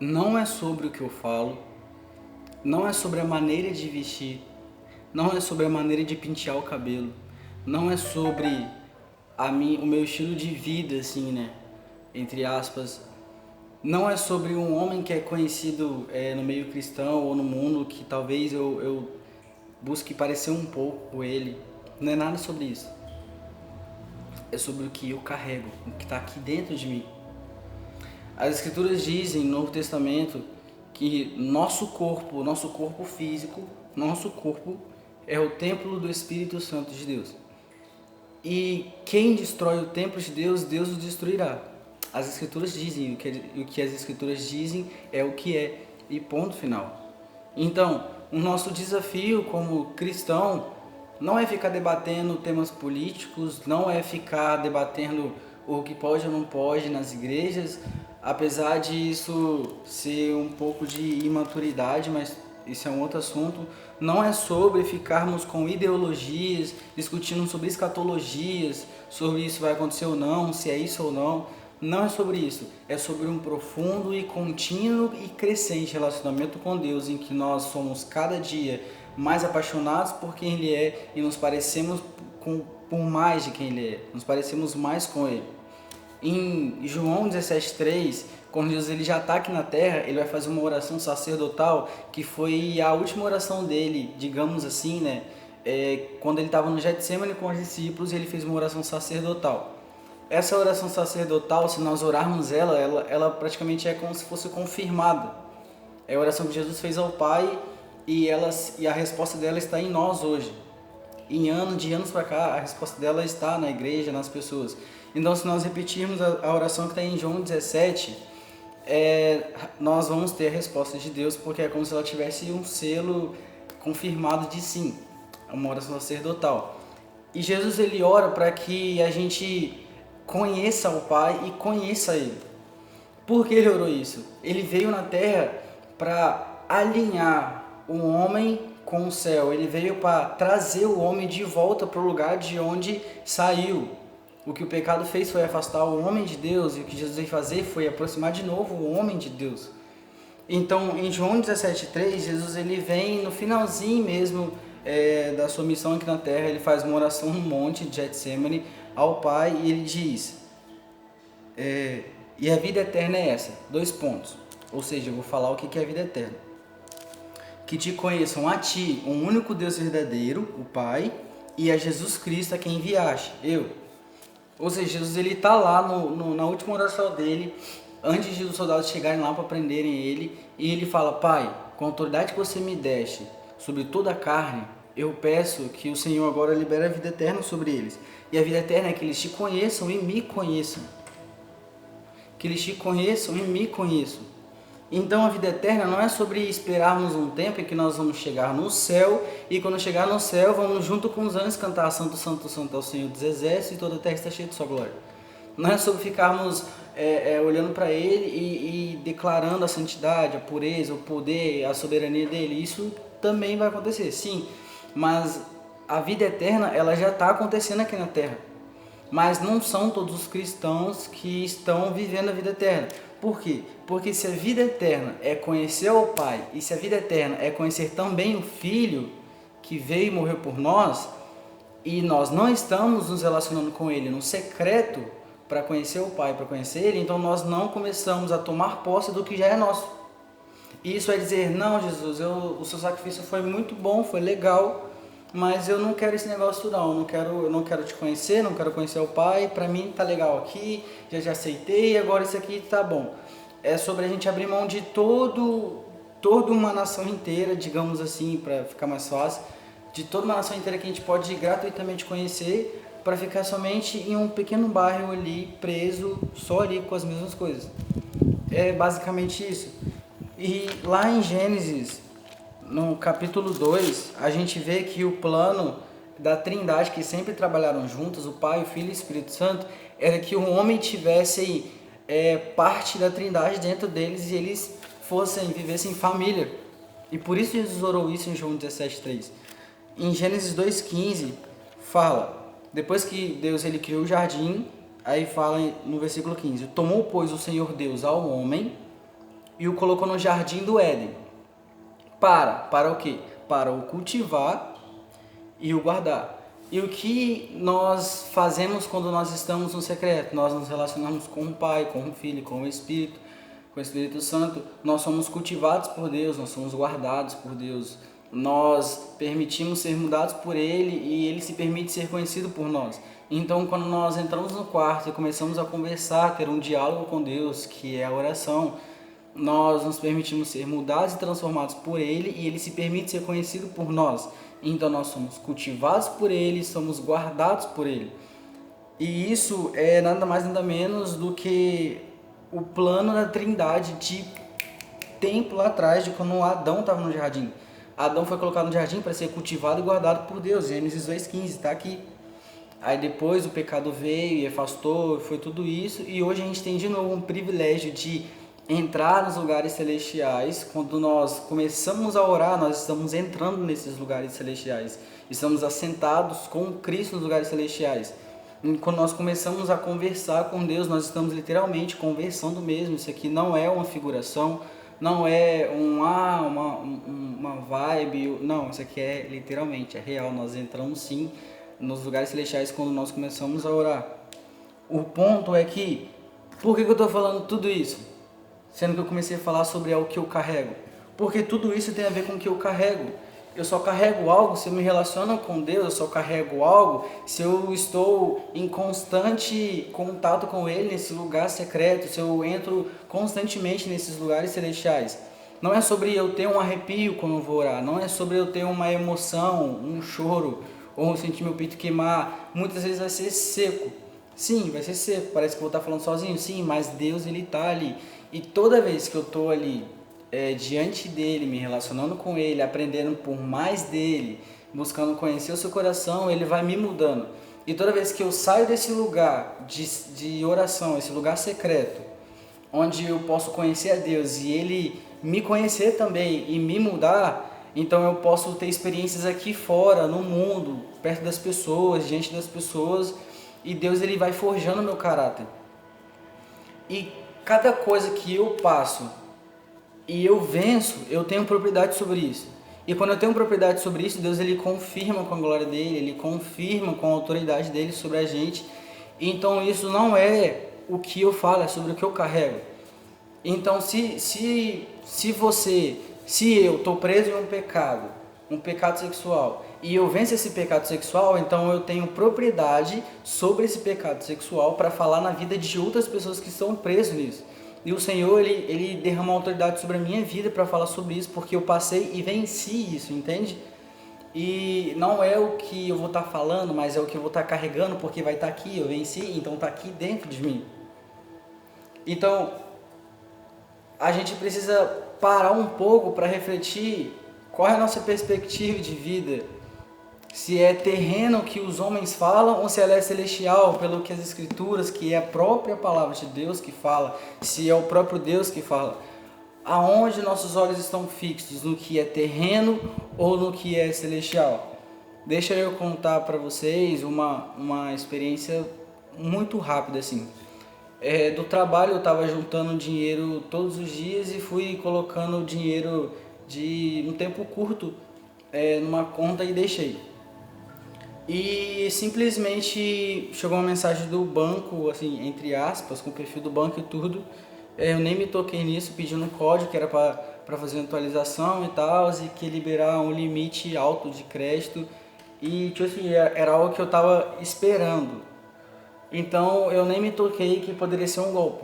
não é sobre o que eu falo, não é sobre a maneira de vestir, não é sobre a maneira de pentear o cabelo, não é sobre o meu estilo de vida, assim, né? Entre aspas. Não é sobre um homem que é conhecido no meio cristão ou no mundo, que talvez eu busque parecer um pouco com ele. Não é nada sobre isso. É sobre o que eu carrego, o que está aqui dentro de mim. As Escrituras dizem no Novo Testamento que nosso corpo físico, nosso corpo é o templo do Espírito Santo de Deus. E quem destrói o templo de Deus, Deus o destruirá. As Escrituras dizem, o que as Escrituras dizem é o que é, e ponto final. Então, o nosso desafio como cristão não é ficar debatendo temas políticos, não é ficar debatendo o que pode ou não pode nas igrejas, apesar de isso ser um pouco de imaturidade, mas isso é um outro assunto. Não é sobre ficarmos com ideologias, discutindo sobre escatologias, sobre isso vai acontecer ou não, se é isso ou não. Não é sobre isso. É sobre um profundo e contínuo e crescente relacionamento com Deus, em que nós somos cada dia mais apaixonados por quem Ele é e nos parecemos por mais de quem Ele é. Nos parecemos mais com Ele. Em João 17,3, quando Jesus ele já está aqui na terra, ele vai fazer uma oração sacerdotal, que foi a última oração dele, digamos assim, né? Quando ele estava no Getsemane com os discípulos, ele fez uma oração sacerdotal. Essa oração sacerdotal, se nós orarmos ela praticamente é como se fosse confirmada. É a oração que Jesus fez ao Pai e a resposta dela está em nós hoje. De anos para cá, a resposta dela está na igreja, nas pessoas. Então, se nós repetirmos a oração que está em João 17, nós vamos ter a resposta de Deus, porque é como se ela tivesse um selo confirmado de sim, uma oração sacerdotal. E Jesus ele ora para que a gente conheça o Pai e conheça Ele. Por que ele orou isso? Ele veio na Terra para alinhar o homem com o céu. Ele veio para trazer o homem de volta para o lugar de onde saiu. O que o pecado fez foi afastar o homem de Deus, e o que Jesus veio fazer foi aproximar de novo o homem de Deus. Então, em João 17,3, Jesus ele vem no finalzinho mesmo da sua missão aqui na Terra, ele faz uma oração no monte de Getsemane ao Pai e ele diz, e a vida eterna é essa, 2 pontos, ou seja, eu vou falar o que é a vida eterna. Que te conheçam a ti, um único Deus verdadeiro, o Pai, e a Jesus Cristo a quem enviaste, eu. Ou seja, Jesus ele está lá na última oração dele, antes de os soldados chegarem lá para prenderem ele, e ele fala, Pai, com a autoridade que você me deste sobre toda a carne, eu peço que o Senhor agora libere a vida eterna sobre eles. E a vida eterna é que eles te conheçam e me conheçam. Que eles te conheçam e me conheçam. Então a vida eterna não é sobre esperarmos um tempo em que nós vamos chegar no céu, e quando chegar no céu vamos junto com os anjos cantar Santo, Santo, Santo é o Senhor dos Exércitos e toda a terra está cheia de sua glória. Não é sobre ficarmos olhando para Ele e declarando a santidade, a pureza, o poder, a soberania dEle. Isso também vai acontecer, sim, mas a vida eterna ela já está acontecendo aqui na Terra. Mas não são todos os cristãos que estão vivendo a vida eterna. Por quê? Porque se a vida eterna é conhecer o Pai, e se a vida eterna é conhecer também o Filho, que veio e morreu por nós, e nós não estamos nos relacionando com Ele no secreto para conhecer o Pai, para conhecer Ele, então nós não começamos a tomar posse do que já é nosso. E isso é dizer, não Jesus, o seu sacrifício foi muito bom, foi legal, mas eu não quero esse negócio não, eu não quero te conhecer, não quero conhecer o Pai, para mim tá legal aqui, já aceitei, agora isso aqui tá bom. É sobre a gente abrir mão de toda uma nação inteira, digamos assim, para ficar mais fácil, de toda uma nação inteira que a gente pode gratuitamente conhecer, para ficar somente em um pequeno bairro ali, preso, só ali com as mesmas coisas. É basicamente isso. E lá em Gênesis, no capítulo 2, a gente vê que o plano da Trindade, que sempre trabalharam juntos, o Pai, o Filho e o Espírito Santo, era que o homem tivesse parte da Trindade dentro deles e eles vivessem em família. E por isso Jesus orou isso em João 17,3. Em Gênesis 2,15, fala, depois que Deus ele criou o jardim, aí fala no versículo 15, tomou, pois, o Senhor Deus ao homem e o colocou no jardim do Éden. Para o quê? Para o cultivar e o guardar. E o que nós fazemos quando nós estamos no secreto? Nós nos relacionamos com o Pai, com o Filho, com o Espírito Santo. Nós somos cultivados por Deus, nós somos guardados por Deus. Nós permitimos ser mudados por Ele e Ele se permite ser conhecido por nós. Então, quando nós entramos no quarto e começamos a conversar, ter um diálogo com Deus, que é a oração, nós nos permitimos ser mudados e transformados por Ele e Ele se permite ser conhecido por nós. Então nós somos cultivados por Ele, somos guardados por Ele. E isso é nada mais nada menos do que o plano da Trindade de tempo lá atrás, de quando Adão estava no jardim. Adão foi colocado no jardim para ser cultivado e guardado por Deus. Gênesis 2,15, está aqui. Aí depois o pecado veio e afastou, foi tudo isso. E hoje a gente tem de novo um privilégio de entrar nos lugares celestiais. Quando nós começamos a orar, nós estamos entrando nesses lugares celestiais. Estamos assentados com Cristo nos lugares celestiais. E quando nós começamos a conversar com Deus, nós estamos literalmente conversando mesmo. Isso aqui não é uma figuração, não é uma vibe. Não, isso aqui é literalmente, é real. Nós entramos sim nos lugares celestiais quando nós começamos a orar. O ponto é que, por que eu estou falando tudo isso? Sendo que eu comecei a falar sobre o que eu carrego. Porque tudo isso tem a ver com o que eu carrego. Eu só carrego algo se eu me relaciono com Deus, eu só carrego algo se eu estou em constante contato com Ele nesse lugar secreto, se eu entro constantemente nesses lugares celestiais. Não é sobre eu ter um arrepio quando eu vou orar, não é sobre eu ter uma emoção, um choro, ou sentir meu peito queimar. Muitas vezes vai ser seco. Sim, vai ser seco, parece que eu vou estar falando sozinho, sim, mas Deus, Ele está ali. E toda vez que eu estou ali, diante dele, me relacionando com ele, aprendendo por mais dele, buscando conhecer o seu coração, ele vai me mudando. E toda vez que eu saio desse lugar de oração, esse lugar secreto, onde eu posso conhecer a Deus e ele me conhecer também e me mudar, então eu posso ter experiências aqui fora, no mundo, perto das pessoas, diante das pessoas, e Deus ele vai forjando meu caráter. E cada coisa que eu passo e eu venço, eu tenho propriedade sobre isso. E quando eu tenho propriedade sobre isso, Deus ele confirma com a glória dele, ele confirma com a autoridade dele sobre a gente. Então isso não é o que eu falo, é sobre o que eu carrego. Então se eu estou preso em um pecado sexual, e eu venço esse pecado sexual, então eu tenho propriedade sobre esse pecado sexual para falar na vida de outras pessoas que estão presas nisso. E o Senhor, ele derrama autoridade sobre a minha vida para falar sobre isso, porque eu passei e venci isso, entende? E não é o que eu vou estar falando, mas é o que eu vou estar carregando, porque vai estar aqui, eu venci, então está aqui dentro de mim. Então, a gente precisa parar um pouco para refletir qual é a nossa perspectiva de vida. Se é terreno que os homens falam ou se ela é celestial, pelo que as escrituras, que é a própria palavra de Deus que fala, se é o próprio Deus que fala. Aonde nossos olhos estão fixos, no que é terreno ou no que é celestial? Deixa eu contar para vocês uma experiência muito rápida assim. Do trabalho eu estava juntando dinheiro todos os dias e fui colocando dinheiro de um tempo curto numa conta e deixei. E simplesmente chegou uma mensagem do banco, assim, entre aspas, com o perfil do banco e tudo. Eu nem me toquei nisso, pedindo um código que era para fazer uma atualização e tal, e que ia liberar um limite alto de crédito. E tipo assim, era algo que eu estava esperando. Então eu nem me toquei que poderia ser um golpe.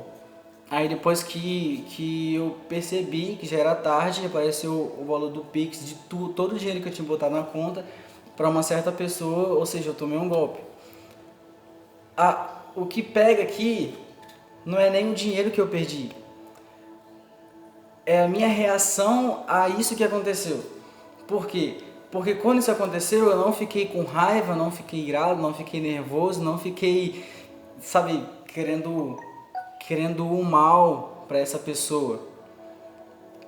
Aí depois que eu percebi que já era tarde, apareceu o valor do Pix de todo o dinheiro que eu tinha botado na conta para uma certa pessoa, ou seja, eu tomei um golpe. O que pega aqui não é nem o dinheiro que eu perdi, é a minha reação a isso que aconteceu. Por quê? Porque quando isso aconteceu, eu não fiquei com raiva, não fiquei irado, não fiquei nervoso, não fiquei, sabe, querendo o mal para essa pessoa.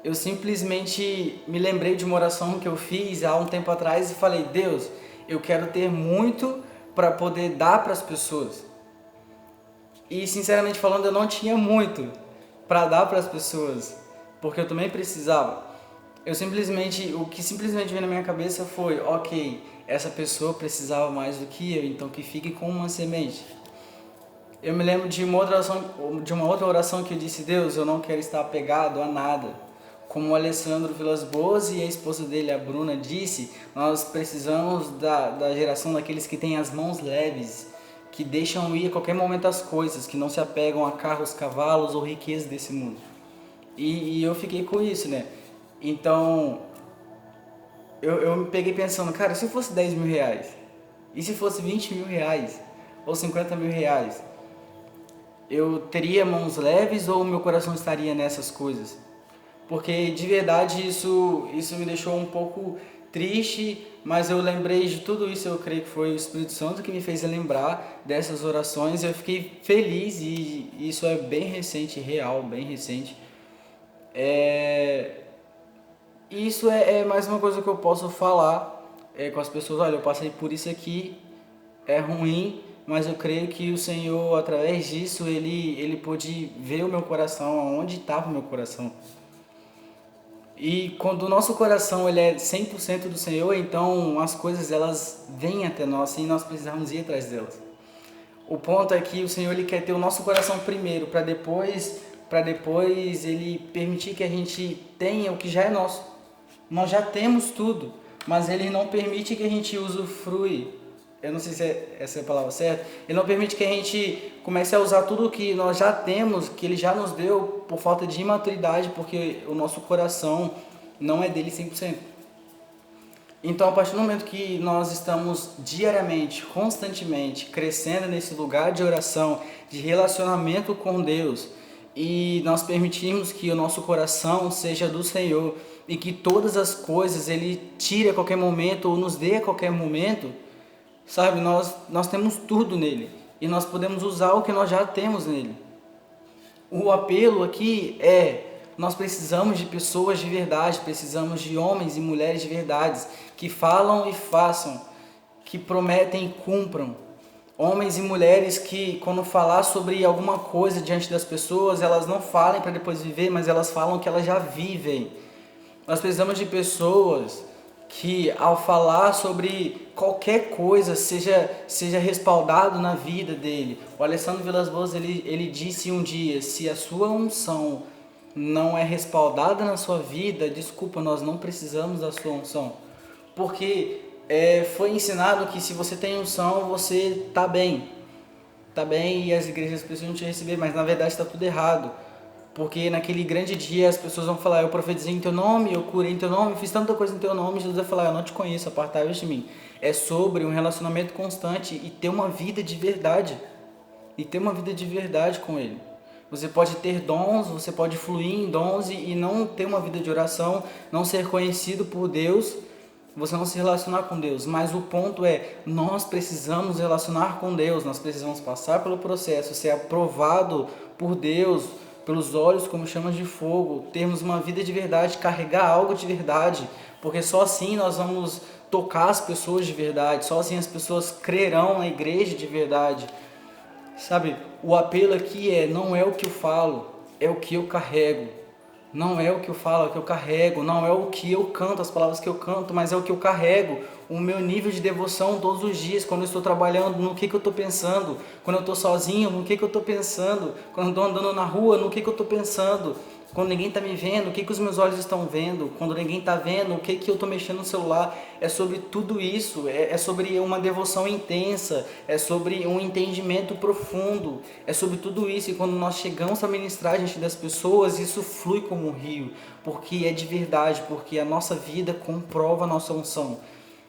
Eu simplesmente me lembrei de uma oração que eu fiz há um tempo atrás e falei: Deus, eu quero ter muito para poder dar para as pessoas. E sinceramente falando, eu não tinha muito para dar para as pessoas, porque eu também precisava. O que simplesmente veio na minha cabeça foi, ok, essa pessoa precisava mais do que eu, então que fique com uma semente. Eu me lembro de uma outra oração que eu disse: Deus, eu não quero estar apegado a nada. Como o Alessandro Vilas Boas e a esposa dele, a Bruna, disse, nós precisamos da geração daqueles que têm as mãos leves, que deixam ir a qualquer momento as coisas, que não se apegam a carros, cavalos ou riquezas desse mundo. E eu fiquei com isso, né? Então, eu me peguei pensando, cara, se fosse 10 mil reais? E se fosse 20 mil reais? Ou 50 mil reais? Eu teria mãos leves ou meu coração estaria nessas coisas? Porque de verdade isso me deixou um pouco triste, mas eu lembrei de tudo isso. Eu creio que foi o Espírito Santo que me fez lembrar dessas orações. Eu fiquei feliz e isso é bem recente, real, bem recente. Isso é mais uma coisa que eu posso falar com as pessoas. Olha, eu passei por isso aqui, é ruim, mas eu creio que o Senhor, através disso, Ele pôde ver o meu coração, onde estava o meu coração. E quando o nosso coração ele é 100% do Senhor, então as coisas elas vêm até nós sem nós precisarmos ir atrás delas. O ponto é que o Senhor ele quer ter o nosso coração primeiro, para depois Ele permitir que a gente tenha o que já é nosso. Nós já temos tudo, mas Ele não permite que a gente usufrui. Eu não sei se essa é a palavra certa. Ele não permite que a gente comece a usar tudo que nós já temos, que Ele já nos deu, por falta de imaturidade, porque o nosso coração não é dele 100%. Então, a partir do momento que nós estamos diariamente, constantemente, crescendo nesse lugar de oração, de relacionamento com Deus, e nós permitirmos que o nosso coração seja do Senhor, e que todas as coisas Ele tire a qualquer momento, ou nos dê a qualquer momento, sabe, nós temos tudo nele e nós podemos usar o que nós já temos nele. O apelo aqui nós precisamos de pessoas de verdade, precisamos de homens e mulheres de verdade, que falam e façam, que prometem e cumpram. Homens e mulheres que, quando falar sobre alguma coisa diante das pessoas, elas não falem para depois viver, mas elas falam que elas já vivem. Nós precisamos de pessoas que ao falar sobre qualquer coisa seja respaldado na vida dele. O Alessandro Vilas Boas ele disse um dia: se a sua unção não é respaldada na sua vida, desculpa, nós não precisamos da sua unção. Porque foi ensinado que se você tem unção, você está bem e as igrejas precisam te receber, mas na verdade está tudo errado. Porque naquele grande dia as pessoas vão falar: eu profetizei em teu nome, eu curei em teu nome, fiz tanta coisa em teu nome. Jesus vai falar: eu não te conheço, apartai-vos de mim. É sobre um relacionamento constante e ter uma vida de verdade. E ter uma vida de verdade com Ele. Você pode ter dons, você pode fluir em dons e não ter uma vida de oração, não ser conhecido por Deus, você não se relacionar com Deus. Mas o ponto nós precisamos relacionar com Deus, nós precisamos passar pelo processo, ser aprovado por Deus, pelos olhos como chamas de fogo, termos uma vida de verdade, carregar algo de verdade, porque só assim nós vamos tocar as pessoas de verdade, só assim as pessoas crerão na igreja de verdade. Sabe, o apelo aqui não é o que eu falo, é o que eu carrego. Não é o que eu falo, é o que eu carrego. Não é o que eu canto, as palavras que eu canto, mas é o que eu carrego. O meu nível de devoção todos os dias, quando eu estou trabalhando, no que eu estou pensando. Quando eu estou sozinho, no que eu estou pensando. Quando eu estou andando na rua, no que eu estou pensando. Quando ninguém está me vendo, o que os meus olhos estão vendo. Quando ninguém está vendo, o que eu estou mexendo no celular. É sobre tudo isso, é sobre uma devoção intensa, é sobre um entendimento profundo, é sobre tudo isso. E quando nós chegamos a ministrar diante das pessoas, isso flui como um rio, porque é de verdade, porque a nossa vida comprova a nossa unção.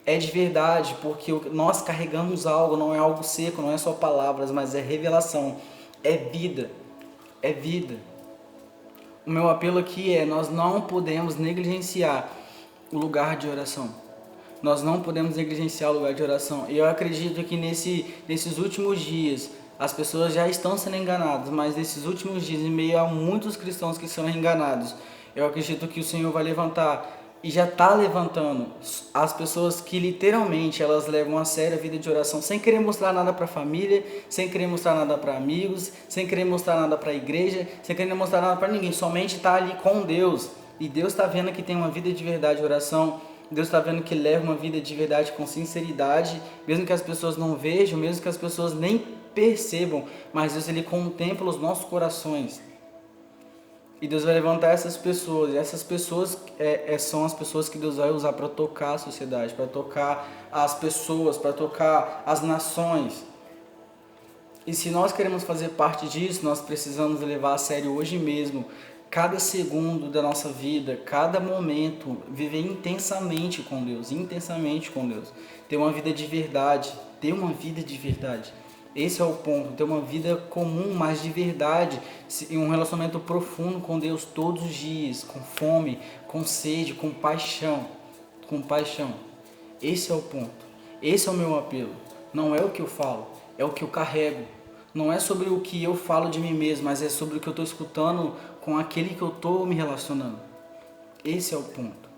É de verdade, porque nós carregamos algo, não é algo seco, não é só palavras, mas é revelação, é vida, é vida. O meu apelo aqui nós não podemos negligenciar o lugar de oração. Nós não podemos negligenciar o lugar de oração. E eu acredito que nesses últimos dias, as pessoas já estão sendo enganadas, mas nesses últimos dias, em meio a muitos cristãos que são enganados, eu acredito que o Senhor vai levantar e já está levantando as pessoas que literalmente elas levam a sério a vida de oração sem querer mostrar nada para a família, sem querer mostrar nada para amigos, sem querer mostrar nada para a igreja, sem querer mostrar nada para ninguém, somente está ali com Deus. E Deus está vendo que tem uma vida de verdade de oração, Deus está vendo que leva uma vida de verdade com sinceridade, mesmo que as pessoas não vejam, mesmo que as pessoas nem percebam, mas Deus ele contempla os nossos corações. E Deus vai levantar essas pessoas. E essas pessoas são as pessoas que Deus vai usar para tocar a sociedade, para tocar as pessoas, para tocar as nações. E se nós queremos fazer parte disso, nós precisamos levar a sério hoje mesmo, cada segundo da nossa vida, cada momento, viver intensamente com Deus, ter uma vida de verdade, ter uma vida de verdade. Esse é o ponto, ter uma vida comum, mas de verdade, um relacionamento profundo com Deus todos os dias, com fome, com sede, com paixão, Esse é o ponto, esse é o meu apelo. Não é o que eu falo, é o que eu carrego. Não é sobre o que eu falo de mim mesmo, mas é sobre o que eu estou escutando com aquele que eu estou me relacionando. Esse é o ponto.